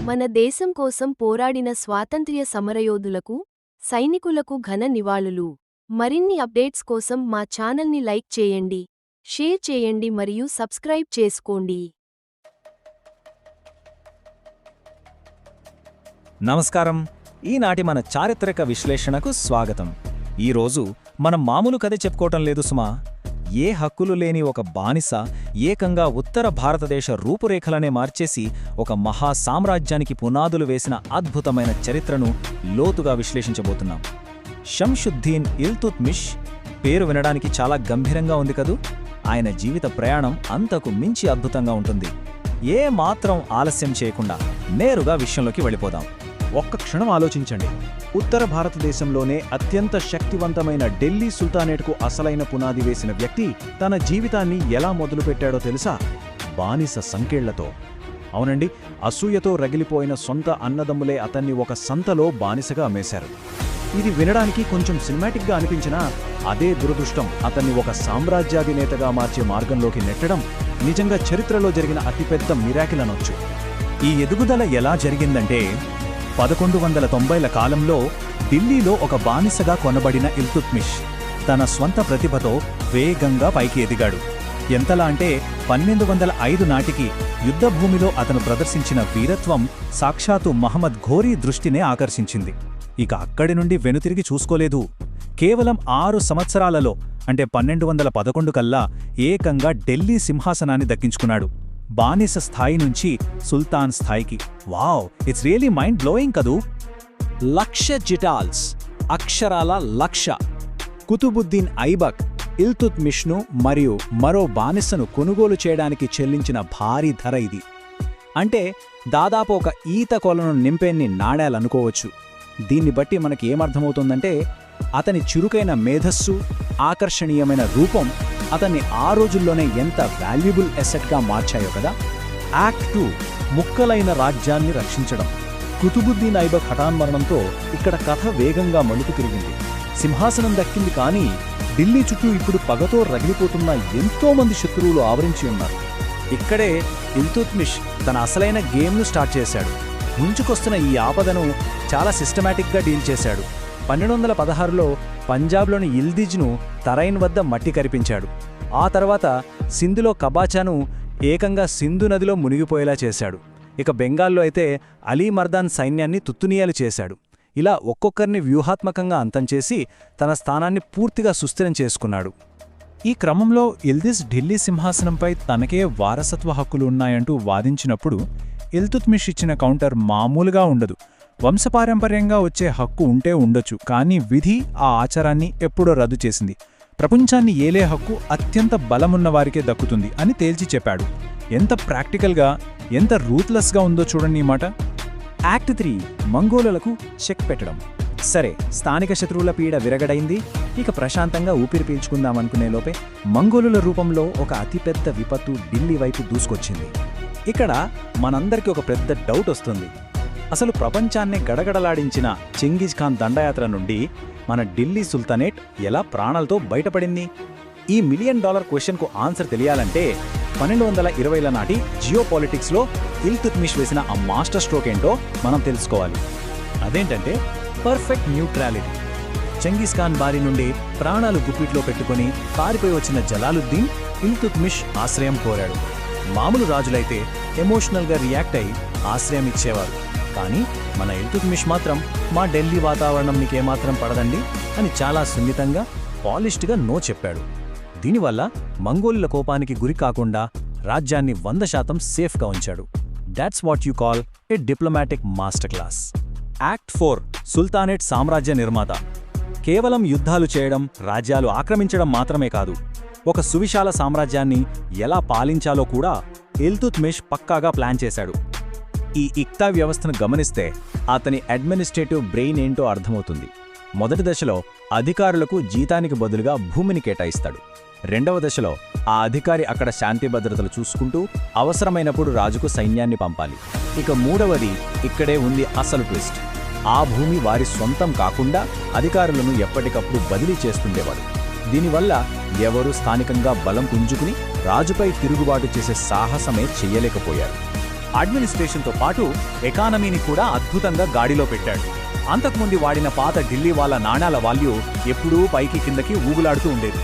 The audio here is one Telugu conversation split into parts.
మన దేశం కోసం పోరాడిన స్వాతంత్ర్య సమరయోధులకు, సైనికులకు ఘన నివాళులు. మరిన్ని అప్డేట్స్ కోసం మా ఛానల్ని లైక్ చేయండి, షేర్ చేయండి మరియు సబ్స్క్రైబ్ చేసుకోండి. నమస్కారం. ఈనాటి మన చారిత్రక విశ్లేషణకు స్వాగతం. ఈరోజు మనం మామూలు కథ చెప్పుకోవటం లేదు సుమా. ఏ హక్కులు లేని ఒక బానిస ఏకంగా ఉత్తర భారతదేశ రూపురేఖలనే మార్చేసి ఒక మహా సామ్రాజ్యానికి పునాదులు వేసిన అద్భుతమైన చరిత్రను లోతుగా విశ్లేషించబోతున్నాం. షంషుద్దీన్ ఇల్తుత్మిష్ పేరు వినడానికి చాలా గంభీరంగా ఉంది కదూ. ఆయన జీవిత ప్రయాణం అంతకు మించి అద్భుతంగా ఉంటుంది. ఏ మాత్రం ఆలస్యం చేయకుండా నేరుగా విషయంలోకి వెళ్ళిపోదాం. ఒక్క క్షణం ఆలోచించండి. ఉత్తర భారతదేశంలోనే అత్యంత శక్తివంతమైన ఢిల్లీ సుల్తానేట్కు అసలైన పునాది వేసిన వ్యక్తి తన జీవితాన్ని ఎలా మొదలుపెట్టాడో తెలుసా? బానిస సంకెళ్లతో. అవునండి, అసూయతో రగిలిపోయిన సొంత అన్నదమ్ములే అతన్ని ఒక సంతలో బానిసగా అమ్మేశారు. ఇది వినడానికి కొంచెం సినిమాటిక్గా అనిపించినా అదే దురదృష్టం అతన్ని ఒక సామ్రాజ్యాధినేతగా మార్చే మార్గంలోకి నెట్టడం నిజంగా చరిత్రలో జరిగిన అతిపెద్ద మిరాకిల్ అనొచ్చు. ఈ ఎదుగుదల ఎలా జరిగిందంటే 1190ల కాలంలో ఢిల్లీలో ఒక బానిసగా కొనబడిన ఇల్తుత్మిష్ తన స్వంత ప్రతిభతో వేగంగా పైకి ఎదిగాడు. ఎంతలా అంటే 1205 నాటికి యుద్ధభూమిలో అతను ప్రదర్శించిన వీరత్వం సాక్షాత్తు మహమ్మద్ ఘోరీ దృష్టినే ఆకర్షించింది. ఇక అక్కడి నుండి వెనుతిరిగి చూసుకోలేదు. కేవలం 6 సంవత్సరాలలో అంటే 1211 కల్లా ఏకంగా ఢిల్లీ సింహాసనాన్ని దక్కించుకున్నాడు. బానిస స్థాయి నుంచి సుల్తాన్ స్థాయికి. Wow, it's really mind blowing కదూ. 1,00,000 జిటాల్స్, అక్షరాల 1,00,000. కుతుబుద్దీన్ ఐబక్ ఇల్తుత్మిష్ను మరియు మరో బానిసను కొనుగోలు చేయడానికి చెల్లించిన భారీ ధర ఇది. అంటే దాదాపు ఒక ఈత కొలను నింపేన్ని నాణేలనుకోవచ్చు. దీన్ని బట్టి మనకి ఏమర్థమవుతుందంటే అతని చురుకైన మేధస్సు, ఆకర్షణీయమైన రూపం అతన్ని ఆ రోజుల్లోనే ఎంత వాల్యుబుల్ ఎసెట్గా మార్చాయో కదా. యాక్ట్ 2 ముక్కలైన రాజ్యాన్ని రక్షించడం. కుతుబుద్దీన్ ఐబక్ హఠాన్మరణంతో ఇక్కడ కథ వేగంగా మలుపు తిరిగింది. సింహాసనం దక్కింది, కానీ ఢిల్లీ చుట్టూ ఇప్పుడు పగతో రగిలిపోతున్న ఎంతోమంది శత్రువులు ఆవరించి ఉన్నారు. ఇక్కడే ఇల్తుత్మిష్ తన అసలైన గేమ్ను స్టార్ట్ చేశాడు. ముంచుకొస్తున్న ఈ ఆపదను చాలా సిస్టమాటిక్గా డీల్ చేశాడు. 1216లో పంజాబ్లోని ఇల్దిజ్ను తరైన్ వద్ద మట్టి కరిపించాడు. ఆ తర్వాత సింధులో కబాచాను ఏకంగా సింధు నదిలో మునిగిపోయేలా చేశాడు. ఇక బెంగాల్లో అయితే అలీ మర్దాన్ సైన్యాన్ని తుత్తునియాలు చేశాడు. ఇలా ఒక్కొక్కరిని వ్యూహాత్మకంగా అంతం చేసి తన స్థానాన్ని పూర్తిగా సుస్థిరం చేసుకున్నాడు. ఈ క్రమంలో ఇల్దిజ్ ఢిల్లీ సింహాసనంపై తనకే వారసత్వ హక్కులు ఉన్నాయంటూ వాదించినప్పుడు ఇల్తుత్మిష్ ఇచ్చిన కౌంటర్ మామూలుగా ఉండదు. వంశపారంపర్యంగా వచ్చే హక్కు ఉంటే ఉండొచ్చు, కానీ విధి ఆ ఆచారాన్ని ఎప్పుడో రద్దు చేసింది. ప్రపంచాన్ని ఏలే హక్కు అత్యంత బలమున్నవారికే దక్కుతుంది అని తేల్చి చెప్పాడు. ఎంత ప్రాక్టికల్గా, ఎంత రూత్లెస్గా ఉందో చూడండి ఈ మాట. యాక్ట్ 3 మంగోలులకు చెక్ పెట్టడం. సరే, స్థానిక శత్రువుల పీడ విరగడైంది. ఇక ప్రశాంతంగా ఊపిరి పీల్చుకుందామనుకునే లోపే మంగోలుల రూపంలో ఒక అతిపెద్ద విపత్తు ఢిల్లీ వైపు దూసుకొచ్చింది. ఇక్కడ మనందరికీ ఒక పెద్ద డౌట్ వస్తుంది. అసలు ప్రపంచాన్నే గడగడలాడించిన చెంగిజ్ ఖాన్ దండయాత్ర నుండి మన ఢిల్లీ సుల్తానేట్ ఎలా ప్రాణాలతో బయటపడింది? ఈ $1 మిలియన్ క్వశ్చన్కు ఆన్సర్ తెలియాలంటే 1220ల నాటి జియోపాలిటిక్స్లో ఇల్తుత్మిష్ వేసిన ఆ మాస్టర్ స్ట్రోక్ ఏంటో మనం తెలుసుకోవాలి. అదేంటంటే పర్ఫెక్ట్ న్యూట్రాలిటీ. చెంగిజ్ ఖాన్ బారి నుండి ప్రాణాలు గుప్పిట్లో పెట్టుకుని పారిపోయి వచ్చిన జలాలుద్దీన్ ఇల్తుత్మిష్ ఆశ్రయం కోరాడు. మామూలు రాజులైతే ఎమోషనల్గా రియాక్ట్ అయి ఆశ్రయం ఇచ్చేవారు. కానీ మన ఇల్తుత్మిష్ మాత్రం మా ఢిల్లీ వాతావరణం మీకేమాత్రం పడదండి అని చాలా సున్నితంగా, పాలిష్డ్గా నో చెప్పాడు. దీనివల్ల మంగోలుల కోపానికి గురి కాకుండా రాజ్యాన్ని 100% సేఫ్గా ఉంచాడు. That's what you call A diplomatic master class. Act 4 sultanate సామ్రాజ్య నిర్మాత. కేవలం యుద్ధాలు చేయడం, రాజ్యాలు ఆక్రమించడం మాత్రమే కాదు, ఒక సువిశాల సామ్రాజ్యాన్ని ఎలా పాలించాలో కూడా ఇల్తుత్మిష్ పక్కాగా ప్లాన్ చేశాడు. ఈ ఇక్తా వ్యవస్థను గమనిస్తే అతని అడ్మినిస్ట్రేటివ్ బ్రెయిన్ ఏంటో అర్థమవుతుంది. మొదటి దశలో అధికారులకు జీతానికి బదులుగా భూమిని కేటాయిస్తాడు. రెండవ దశలో ఆ అధికారి అక్కడ శాంతి భద్రతలు చూసుకుంటూ అవసరమైనప్పుడు రాజుకు సైన్యాన్ని పంపాలి. ఇక మూడవది ఇక్కడే ఉంది అసలు ట్విస్ట్. ఆ భూమి వారి సొంతం కాకుండా అధికారులను ఎప్పటికప్పుడు బదిలీ చేస్తుండేవాడు. దీనివల్ల ఎవరూ స్థానికంగా బలం పుంజుకుని రాజుపై తిరుగుబాటు చేసే సాహసమే చెయ్యలేకపోయారు. అడ్మినిస్ట్రేషన్తో పాటు ఎకానమీని కూడా అద్భుతంగా గాడిలో పెట్టాడు. అంతకుముందు వాడిన పాత ఢిల్లీ వాళ్ళ నాణాల వాల్యూ ఎప్పుడూ పైకి కిందకి ఊగులాడుతూ ఉండేది.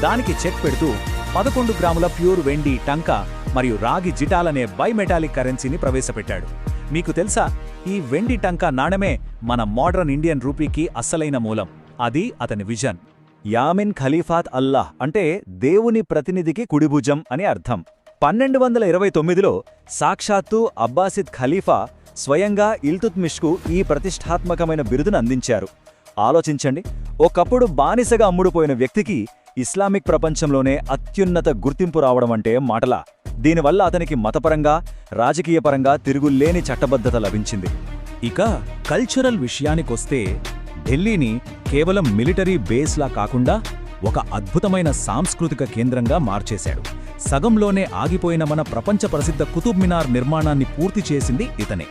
దానికి చెక్ పెడుతూ 11 గ్రాముల ప్యూర్ వెండి టంకా మరియు రాగి జిటాలనే బైమెటాలిక్ కరెన్సీని ప్రవేశపెట్టాడు. మీకు తెలుసా, ఈ వెండి టంకా నాణెమే మన మోడర్న్ ఇండియన్ రూపీకి అస్సలైన మూలం. అది అతని విజన్. యామిన్ ఖలీఫాత్ అల్లాహ్ అంటే దేవుని ప్రతినిధికి కుడిభుజం అని అర్థం. 1229లో సాక్షాత్తు అబ్బాసిద్ ఖలీఫా స్వయంగా ఇల్తుత్మిష్కు ఈ ప్రతిష్ఠాత్మకమైన బిరుదును అందించారు. ఆలోచించండి, ఒకప్పుడు బానిసగా అమ్ముడుపోయిన వ్యక్తికి ఇస్లామిక్ ప్రపంచంలోనే అత్యున్నత గుర్తింపు రావడం అంటే మాటలా? దీనివల్ల అతనికి మతపరంగా, రాజకీయపరంగా తిరుగులేని చట్టబద్ధత లభించింది. ఇక కల్చరల్ విషయానికొస్తే ఢిల్లీని కేవలం మిలిటరీ బేస్లా కాకుండా ఒక అద్భుతమైన సాంస్కృతిక కేంద్రంగా మార్చేశాడు. సగంలోనే ఆగిపోయిన మన ప్రపంచ ప్రసిద్ధ కుతుబ్ మినార్ నిర్మాణాన్ని పూర్తి చేసింది ఇతనే.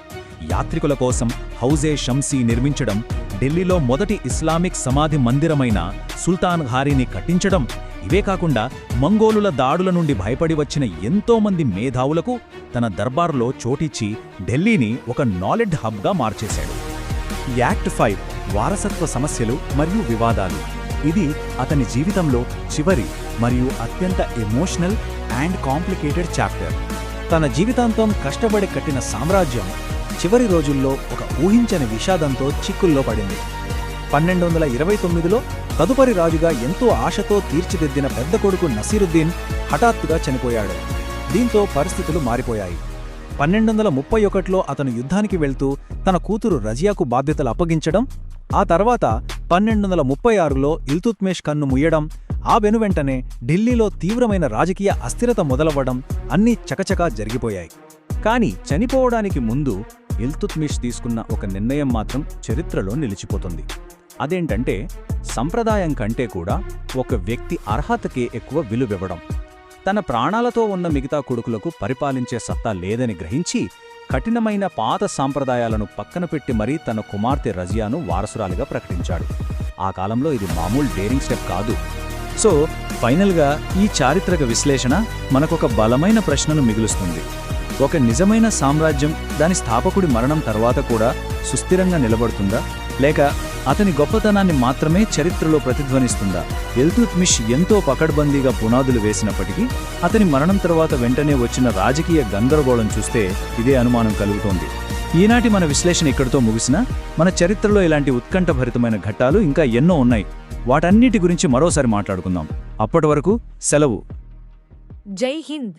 యాత్రికుల కోసం హౌజే షంసీ నిర్మించడం, ఢిల్లీలో మొదటి ఇస్లామిక్ సమాధి మందిరమైన సుల్తాన్ ఘారీని కట్టించడం, ఇవే కాకుండా మంగోలుల దాడుల నుండి భయపడి వచ్చిన ఎంతోమంది మేధావులకు తన దర్బారులో చోటిచ్చి ఢిల్లీని ఒక నాలెడ్జ్ హబ్గా మార్చేశాడు. యాక్ట్ 5 వారసత్వ సమస్యలు మరియు వివాదాలు. ఇది అతని జీవితంలో చివరి మరియు అత్యంత ఎమోషనల్ అండ్ కాంప్లికేటెడ్ చాప్టర్. తన జీవితాంతం కష్టపడి కట్టిన సామ్రాజ్యం చివరి రోజుల్లో ఒక ఊహించని విషాదంతో చిక్కుల్లో పడింది. 1229లో తదుపరి రాజుగా ఎంతో ఆశతో తీర్చిదిద్దిన పెద్ద కొడుకు నసీరుద్దీన్ హఠాత్తుగా చనిపోయాడు. దీంతో పరిస్థితులు మారిపోయాయి. 1231లో అతను యుద్ధానికి వెళ్తూ తన కూతురు రజియాకు బాధ్యతలు అప్పగించడం, ఆ తర్వాత 1236లో ఇల్తుత్మిష్ కన్ను ముయ్యడం, ఆ వెనువెంటనే ఢిల్లీలో తీవ్రమైన రాజకీయ అస్థిరత మొదలవ్వడం అన్నీ చకచకా జరిగిపోయాయి. కాని చనిపోవడానికి ముందు ఇల్తుత్మిష్ తీసుకున్న ఒక నిర్ణయం మాత్రం చరిత్రలో నిలిచిపోతుంది. అదేంటంటే, సంప్రదాయం కంటే కూడా ఒక వ్యక్తి అర్హతకే ఎక్కువ విలువివ్వడం. తన ప్రాణాలతో ఉన్న మిగతా కొడుకులకు పరిపాలించే సత్తా లేదని గ్రహించి కఠినమైన పాత సాంప్రదాయాలను పక్కన పెట్టి మరీ తన కుమార్తె రజియాను వారసురాలిగా ప్రకటించాడు. ఆ కాలంలో ఇది మామూలు డేరింగ్ స్టెప్ కాదు. సో ఫైనల్గా ఈ చారిత్రక విశ్లేషణ మనకొక బలమైన ప్రశ్నను మిగులుస్తుంది. ఒక నిజమైన సామ్రాజ్యం దాని స్థాపకుడి మరణం తర్వాత కూడా సుస్థిరంగా నిలబడుతుందా, లేక అతని గొప్పతనాన్ని మాత్రమే చరిత్రలో ప్రతిధ్వనిస్తుందా? ఇల్తుత్మిష్ ఎంతో పకడ్బందీగా పునాదులు వేసినప్పటికీ అతని మరణం తర్వాత వెంటనే వచ్చిన రాజకీయ గందరగోళం చూస్తే ఇదే అనుమానం కలుగుతోంది. ఈనాటి మన విశ్లేషణ ఇక్కడితో ముగిసినా మన చరిత్రలో ఇలాంటి ఉత్కంఠభరితమైన ఘట్టాలు ఇంకా ఎన్నో ఉన్నాయి. వాటన్నిటి గురించి మరోసారి మాట్లాడుకుందాం. అప్పటి వరకు సెలవు. జై హింద్.